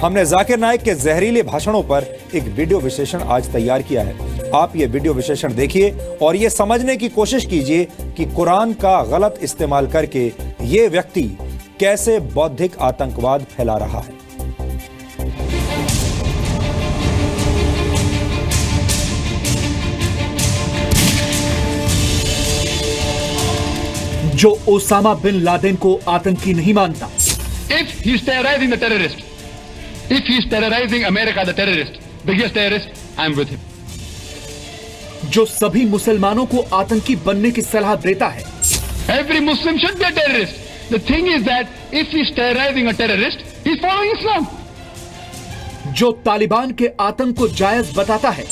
हमने जाकिर नाइक के जहरीले भाषणों पर एक वीडियो विश्लेषण आज तैयार किया है। आप ये वीडियो विश्लेषण देखिए और ये समझने की कोशिश कीजिए कि कुरान का गलत इस्तेमाल करके ये व्यक्ति कैसे बौद्धिक आतंकवाद फैला रहा है। जो ओसामा बिन लादेन को आतंकी नहीं मानता, If he is terrorizing the terrorist, if he is terrorizing America, the terrorist, biggest terrorist, I am with him. जो सभी मुसलमानों को आतंकी बनने की सलाह देता है, Every Muslim should be a terrorist. The thing is that if he is terrorizing a terrorist, he is following Islam. जो तालिबान के आतंक को जायज बताता है,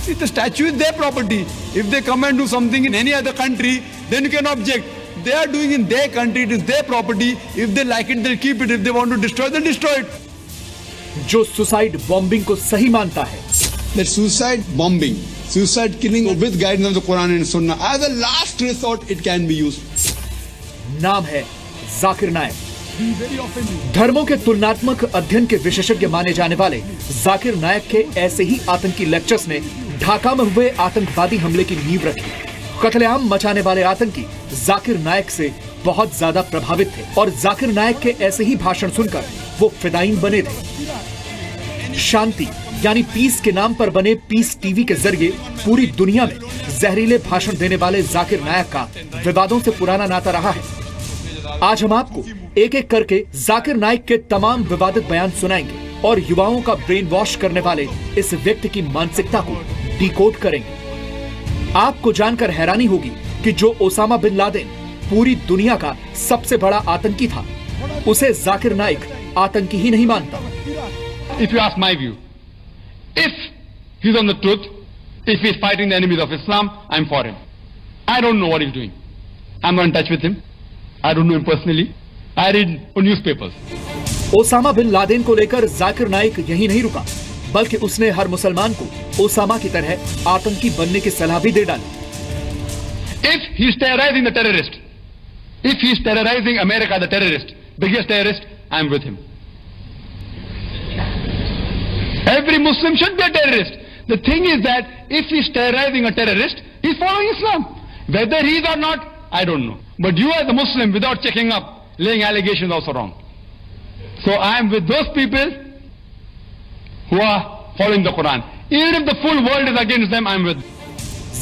See, the statue is their property. If they come and do something in any other country, then you can object. They are doing in their country, it is their property. If they like it, they'll keep it. If they want to destroy, they'll destroy it. जो suicide bombing को सही मानता है, That suicide bombing, suicide killing with guidance of the Quran and Sunnah, as a last resort, it can be used. नाम है जाकिर नाइक। धर्मों के तुलनात्मक अध्ययन के विशेषज्ञ माने जाने वाले जाकिर नाइक के ऐसे ही आतंकी लेक्चर्स ने ढाका में हुए आतंकवादी हमले की नींव रखी। कत्लेआम मचाने वाले आतंकी जाकिर नाइक से बहुत ज्यादा प्रभावित थे और जाकिर नाइक के ऐसे ही भाषण सुनकर वो फिदायीन बने थे। शांति यानी पीस के नाम पर बने पीस टीवी के जरिए पूरी दुनिया में जहरीले भाषण देने वाले जाकिर नाइक का विवादों से पुराना नाता रहा है। आज हम आपको एक एक करके जाकिर नाइक के तमाम विवादित बयान सुनाएंगे और युवाओं का ब्रेन वॉश करने वाले इस व्यक्ति की मानसिकता को डिकोड करेंगे। आपको जानकर हैरानी होगी कि जो ओसामा बिन लादेन पूरी दुनिया का सबसे बड़ा आतंकी था, उसे जाकिर नाइक आतंकी ही नहीं मानता। If you ask my view, if he's on the truth, if he's fighting the enemies of Islam, I'm for him. I don't know what he's doing. I'm not in touch with him. I don't know him personally. I read newspapers. Osama bin Laden को लेकर जाकिर नाइक यही नहीं रुका, बल्कि उसने हर मुसलमान को Osama की तरह आतंकी बनने की सलाह भी दे डाली। If he's terrorizing the terrorist, if he's terrorizing America, the terrorist, biggest terrorist, I'm with him. Every Muslim should be a terrorist. The thing is that if he's terrorizing a terrorist, he's following Islam. Whether he is or not, I don't know. But you as a Muslim, without checking up, laying allegations also wrong. So I am with those people who are following the Quran. Even if the full world is against them, I am with them.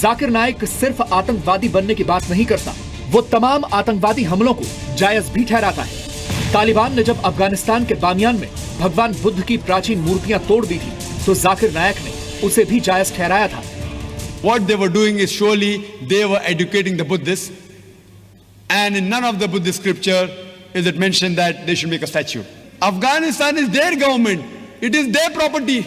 Zakir Naik सिर्फ आतंकवादी बनने की बात नहीं करता, वो तमाम आतंकवादी हमलों को जायज भी ठहराता है। तालिबान ने जब अफगानिस्तान के बामियान में भगवान बुद्ध की प्राचीन मूर्तियां तोड़ दी थी, तो जाकिर नाइक ने उसे भी जायज ठहराया था। What they were doing is surely they were educating the Buddhists, and in none of the Buddhist scripture is it mentioned that they should make a statue. Afghanistan is their government. It is their property.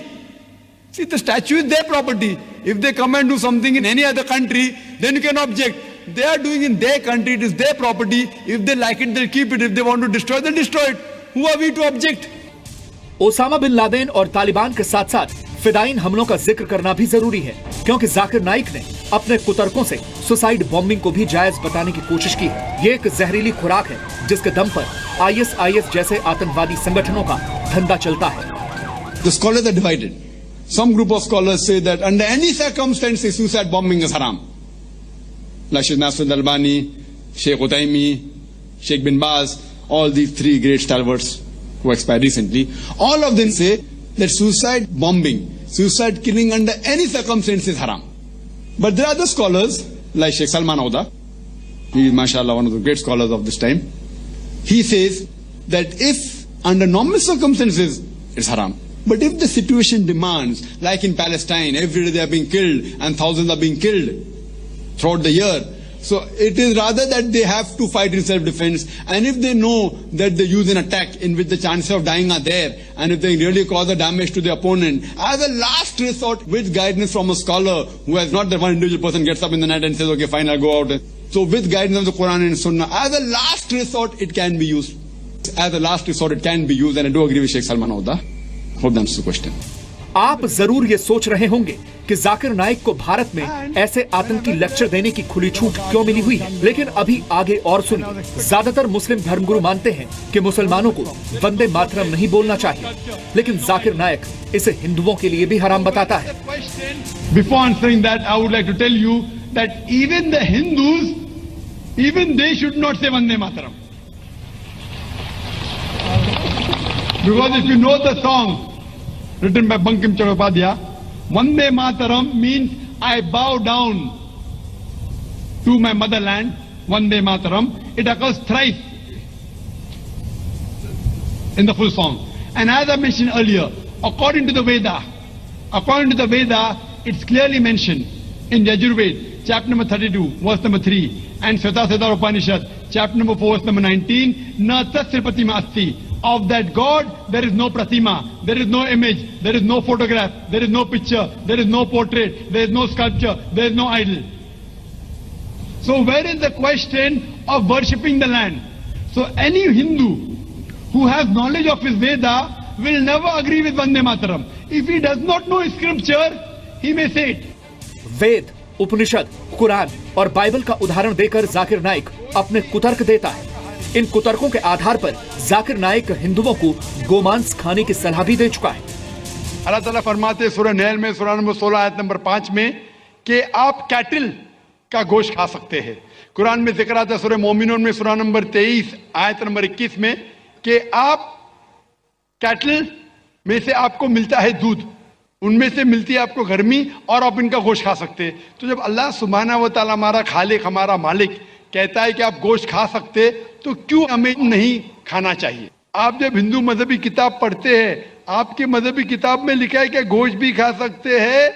See, the statue is their property. If they come and do something in any other country, then you can object. They are doing in their country, it is their property. If they like it, they'll keep it. If they want to destroy, they'll destroy it. Who are we to object? Osama bin Laden और तालिबान के साथ साथ फिदायीन हमलों का जिक्र करना भी जरूरी है, क्योंकि जाकिर नाइक ने अपने कुतर्कों से सुसाइड बॉम्बिंग को भी जायज बताने की कोशिश की है। ये एक जहरीली खुराक है जिसके दम पर ISIS जैसे आतंकवादी संगठनों का धंधा चलता है। The scholars are divided. Some group of scholars say that under any circumstances suicide bombing is haram. Like Sheikh Nasir al-Albani, Sheikh Uthaymeen, Sheikh bin Baz, all these three great stalwarts who expired recently, all of them say that suicide bombing, suicide killing under any circumstances is haram. But there are other scholars like Sheikh Salman Auda, he is mashallah one of the great scholars of this time. He says that if under normal circumstances it's haram. But if the situation demands, like in Palestine, every day they are being killed and thousands are being killed throughout the year. So it is rather that they have to fight in self-defense, and if they know that they use an attack in which the chances of dying are there, and if they really cause a damage to the opponent, as a last resort with guidance from a scholar who has not that one individual person gets up in the night and says, okay fine, I'll go out. So with guidance of the Quran and Sunnah, as a last resort it can be used. As a last resort it can be used, and I do agree with Sheikh Salman Auda. Hope that answers the question. आप जरूर ये सोच रहे होंगे कि जाकिर नाइक को भारत में ऐसे आतंकी लेक्चर देने की खुली छूट क्यों मिली हुई है, लेकिन अभी आगे और सुनिए। ज्यादातर मुस्लिम धर्मगुरु मानते हैं कि मुसलमानों को वंदे मातरम नहीं बोलना चाहिए, लेकिन जाकिर नाइक इसे हिंदुओं के लिए भी हराम बताता है। Before answering that, I would like to tell you that even the Hindus, even they should not say Vande Mataram. Because if you know the song written by Bankim Chattopadhyay, Vande Mataram means I bow down to my motherland, Vande Mataram. It occurs thrice in the full song. And as I mentioned earlier, according to the Veda, it's clearly mentioned in Yajurveda, chapter number 32, verse number 3, and Svetasvatara Upanishad, chapter number 4, verse number 19, Na tasya pratima asti. Of that God, there is no pratima, there is no image, there is no photograph, there is no picture, there is no portrait, there is no sculpture, there is no idol. So where is the question of worshipping the land? So any Hindu who has knowledge of his Veda will never agree with Vande Mataram. If he does not know his scripture, he may say it. वेद, उपनिषद, कुरान और Bible का उदाहरण देकर जाकिर नाइक अपने कुतर्क देता है। इन कुतर्कों के आधार पर जाकिर नाइक हिंदुओं को गोमांस खाने की सलाह भी दे चुका है। अल्लाह ताला फरमाते सूरह नहल में सूरह नंबर 16 आयत नंबर 5 में कि आप कैटल का गोश्त खा सकते हैं। कुरान में जिक्र आता है सूरह मोमिनून में सूरह नंबर 23 आयत नंबर 21 में कि आप कैटल में से आपको मिलता है दूध, उनमें से मिलती है आपको गर्मी और आप इनका गोश्त खा सकते हैं। तो जब अल्लाह सुब्हाना व तआला हमारा खालिक हमारा मालिक कहता है कि आप गोश्त खा सकते, तो क्यों हमें नहीं खाना चाहिए? आप जब हिंदू मजहबी किताब पढ़ते हैं, आपके मजहबी किताब में लिखा है कि गोश्त भी खा सकते हैं,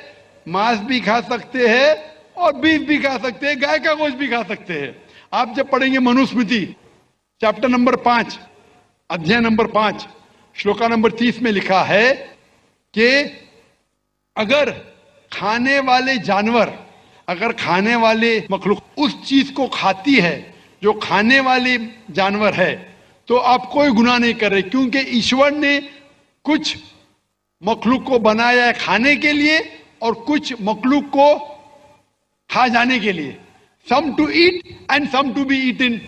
मांस भी खा सकते हैं और बीफ भी खा सकते हैं, गाय का गोश्त भी खा सकते हैं। आप जब पढ़ेंगे मनुस्मृति चैप्टर नंबर 5 अध्याय नंबर 5 श्लोका नंबर 30 में लिखा है कि अगर खाने वाले जानवर, अगर खाने वाले मखलूक उस चीज को खाती है जो खाने वाले जानवर है, तो आप कोई गुनाह नहीं कर रहे, क्योंकि ईश्वर ने कुछ मखलूक को बनाया है खाने के लिए और कुछ मखलूक को खा जाने के लिए। Some to eat and some to be eaten.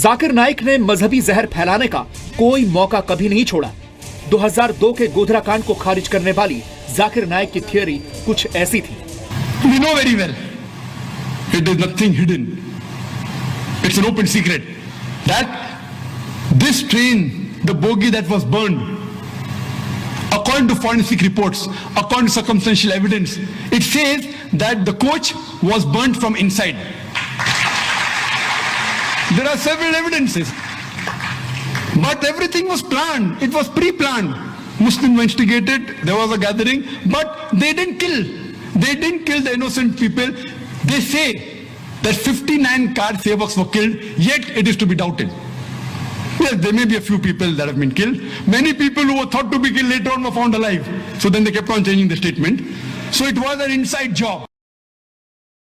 Zakir Naik ने मजहबी जहर फैलाने का कोई मौका कभी नहीं छोड़ा। 2002 के गोधरा कांड को खारिज करने वाली जाकिर नाइक की थियोरी कुछ ऐसी थी। We know very well it is nothing hidden. It's an open secret that this train, the bogie that was burned, according to forensic reports, according to circumstantial evidence, it says that the coach was burnt from inside. There are several evidences, but everything was planned. It was pre-planned. Muslims instigated, there was a gathering, but they didn't kill. They didn't kill the innocent people. They say that 59 car sevaks were killed, yet it is to be doubted. Yes, there may be a few people that have been killed. Many people who were thought to be killed later on were found alive. So then they kept on changing the statement. So it was an inside job.